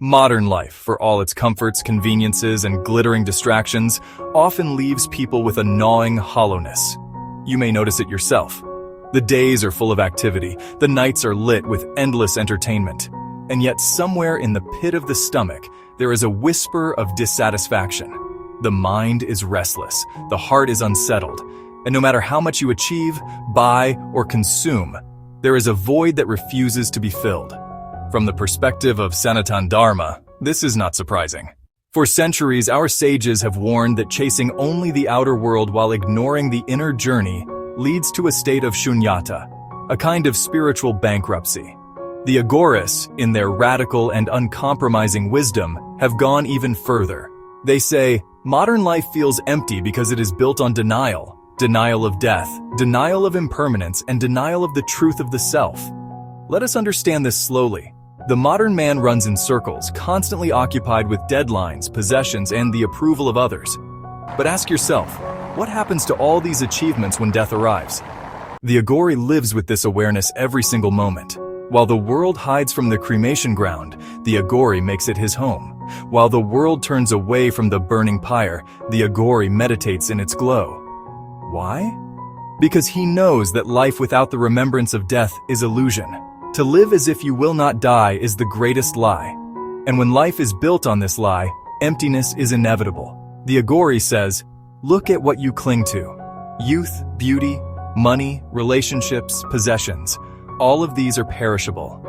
Modern life, for all its comforts, conveniences, and glittering distractions, often leaves people with a gnawing hollowness. You may notice it yourself. The days are full of activity, the nights are lit with endless entertainment, and yet somewhere in the pit of the stomach, there is a whisper of dissatisfaction. The mind is restless, the heart is unsettled, and no matter how much you achieve, buy, or consume, there is a void that refuses to be filled. From the perspective of Sanatana Dharma, this is not surprising. For centuries, our sages have warned that chasing only the outer world while ignoring the inner journey leads to a state of shunyata, a kind of spiritual bankruptcy. The Aghoris, in their radical and uncompromising wisdom, have gone even further. They say, modern life feels empty because it is built on denial, denial of death, denial of impermanence, and denial of the truth of the self. Let us understand this slowly. The modern man runs in circles, constantly occupied with deadlines, possessions, and the approval of others. But ask yourself, what happens to all these achievements when death arrives? The Aghori lives with this awareness every single moment. While the world hides from the cremation ground, the Aghori makes it his home. While the world turns away from the burning pyre, the Aghori meditates in its glow. Why? Because he knows that life without the remembrance of death is illusion. To live as if you will not die is the greatest lie. And when life is built on this lie, emptiness is inevitable. The Aghori says, look at what you cling to. Youth, beauty, money, relationships, possessions. All of these are perishable.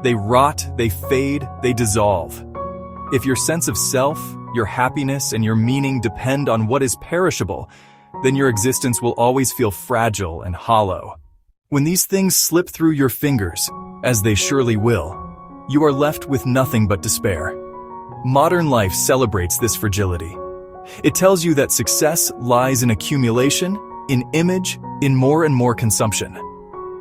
They rot, they fade, they dissolve. If your sense of self, your happiness, and your meaning depend on what is perishable, then your existence will always feel fragile and hollow. When these things slip through your fingers, as they surely will, you are left with nothing but despair. Modern life celebrates this fragility. It tells you that success lies in accumulation, in image, in more and more consumption.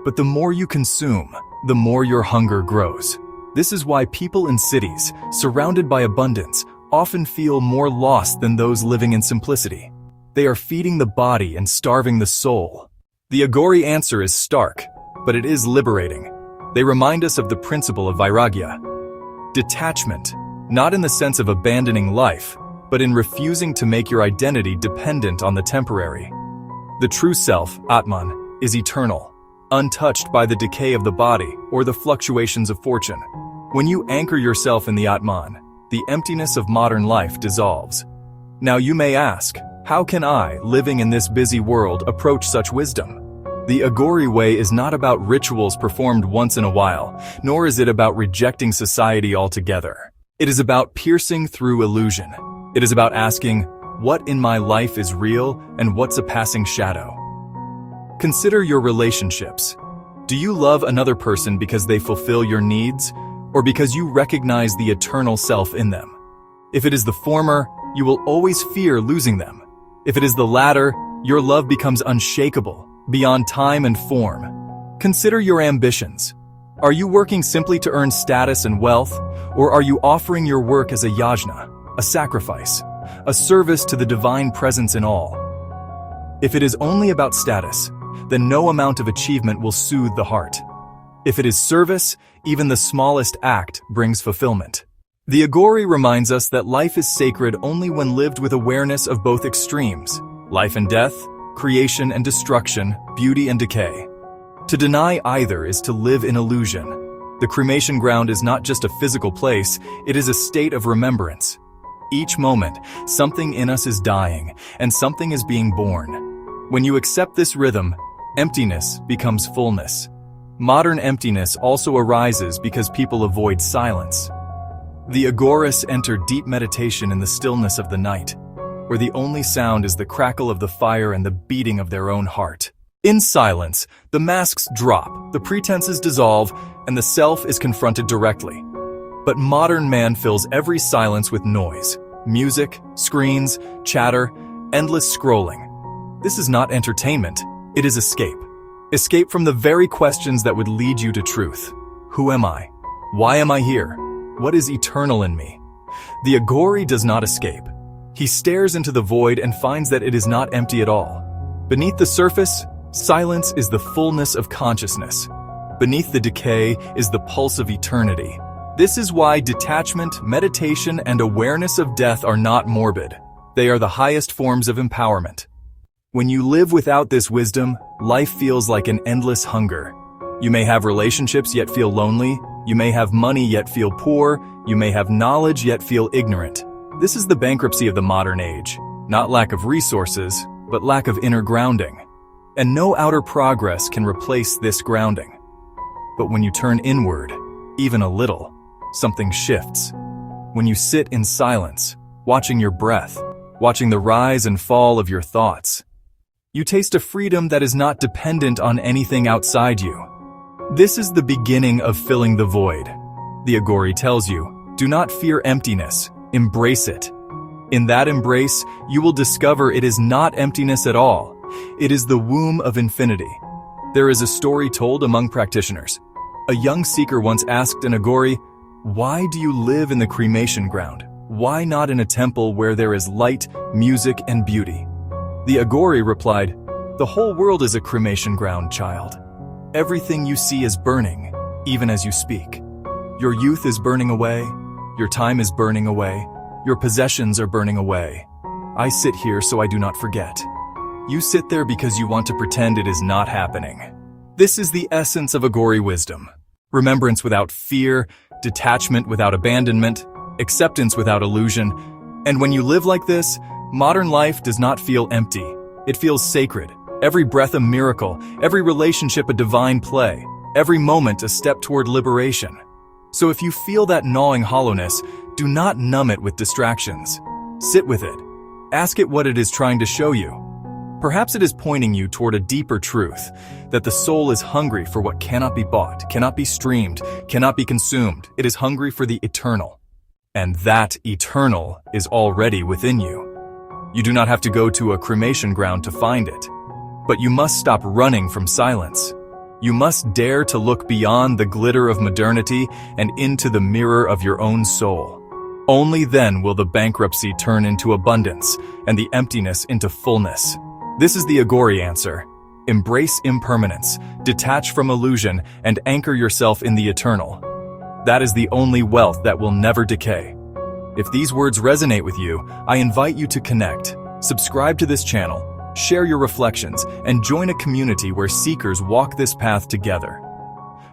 But the more you consume, the more your hunger grows. This is why people in cities, surrounded by abundance, often feel more lost than those living in simplicity. They are feeding the body and starving the soul. The Aghori answer is stark, but it is liberating. They remind us of the principle of vairagya. Detachment, not in the sense of abandoning life, but in refusing to make your identity dependent on the temporary. The true self, Atman, is eternal, untouched by the decay of the body or the fluctuations of fortune. When you anchor yourself in the Atman, the emptiness of modern life dissolves. Now you may ask, how can I, living in this busy world, approach such wisdom? The Aghori way is not about rituals performed once in a while, nor is it about rejecting society altogether. It is about piercing through illusion. It is about asking, what in my life is real and what's a passing shadow? Consider your relationships. Do you love another person because they fulfill your needs, or because you recognize the eternal self in them? If it is the former, you will always fear losing them. If it is the latter, your love becomes unshakable, beyond time and form. Consider your ambitions. Are you working simply to earn status and wealth, or are you offering your work as a yajna, a sacrifice, a service to the divine presence in all? If it is only about status, then no amount of achievement will soothe the heart. If it is service, even the smallest act brings fulfillment. The Aghori reminds us that life is sacred only when lived with awareness of both extremes, life and death, creation and destruction, beauty and decay. To deny either is to live in illusion. The cremation ground is not just a physical place, it is a state of remembrance. Each moment, something in us is dying, and something is being born. When you accept this rhythm, emptiness becomes fullness. Modern emptiness also arises because people avoid silence. The Aghoris enter deep meditation in the stillness of the night, where the only sound is the crackle of the fire and the beating of their own heart. In silence, the masks drop, the pretenses dissolve, and the self is confronted directly. But modern man fills every silence with noise, music, screens, chatter, endless scrolling. This is not entertainment, it is escape. Escape from the very questions that would lead you to truth. Who am I? Why am I here? What is eternal in me? The Aghori does not escape. He stares into the void and finds that it is not empty at all. Beneath the surface, silence is the fullness of consciousness. Beneath the decay is the pulse of eternity. This is why detachment, meditation, and awareness of death are not morbid. They are the highest forms of empowerment. When you live without this wisdom, life feels like an endless hunger. You may have relationships yet feel lonely. You may have money yet feel poor. You may have knowledge yet feel ignorant. This is the bankruptcy of the modern age. Not lack of resources, but lack of inner grounding. And no outer progress can replace this grounding. But when you turn inward, even a little, something shifts. When you sit in silence, watching your breath, watching the rise and fall of your thoughts, you taste a freedom that is not dependent on anything outside you. This is the beginning of filling the void. The Aghori tells you, do not fear emptiness, embrace it. In that embrace, you will discover it is not emptiness at all. It is the womb of infinity. There is a story told among practitioners. A young seeker once asked an Aghori, "Why do you live in the cremation ground? Why not in a temple where there is light, music, and beauty?" The Aghori replied, "The whole world is a cremation ground, child. Everything you see is burning, even as you speak. Your youth is burning away. Your time is burning away. Your possessions are burning away. I sit here so I do not forget. You sit there because you want to pretend it is not happening." This is the essence of Aghori wisdom. Remembrance without fear, detachment without abandonment, acceptance without illusion. And when you live like this, modern life does not feel empty. It feels sacred. Every breath a miracle, every relationship a divine play, every moment a step toward liberation. So if you feel that gnawing hollowness, do not numb it with distractions. Sit with it. Ask it what it is trying to show you. Perhaps it is pointing you toward a deeper truth, that the soul is hungry for what cannot be bought, cannot be streamed, cannot be consumed. It is hungry for the eternal. And that eternal is already within you. You do not have to go to a cremation ground to find it. But you must stop running from silence. You must dare to look beyond the glitter of modernity and into the mirror of your own soul. Only then will the bankruptcy turn into abundance and the emptiness into fullness. This is the Aghori answer. Embrace impermanence, detach from illusion, and anchor yourself in the eternal. That is the only wealth that will never decay. If these words resonate with you, I invite you to connect, subscribe to this channel, share your reflections, and join a community where seekers walk this path together.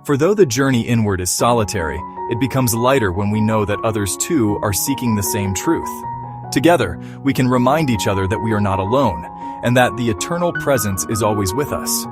For though the journey inward is solitary, it becomes lighter when we know that others too are seeking the same truth. Together, we can remind each other that we are not alone, and that the eternal presence is always with us.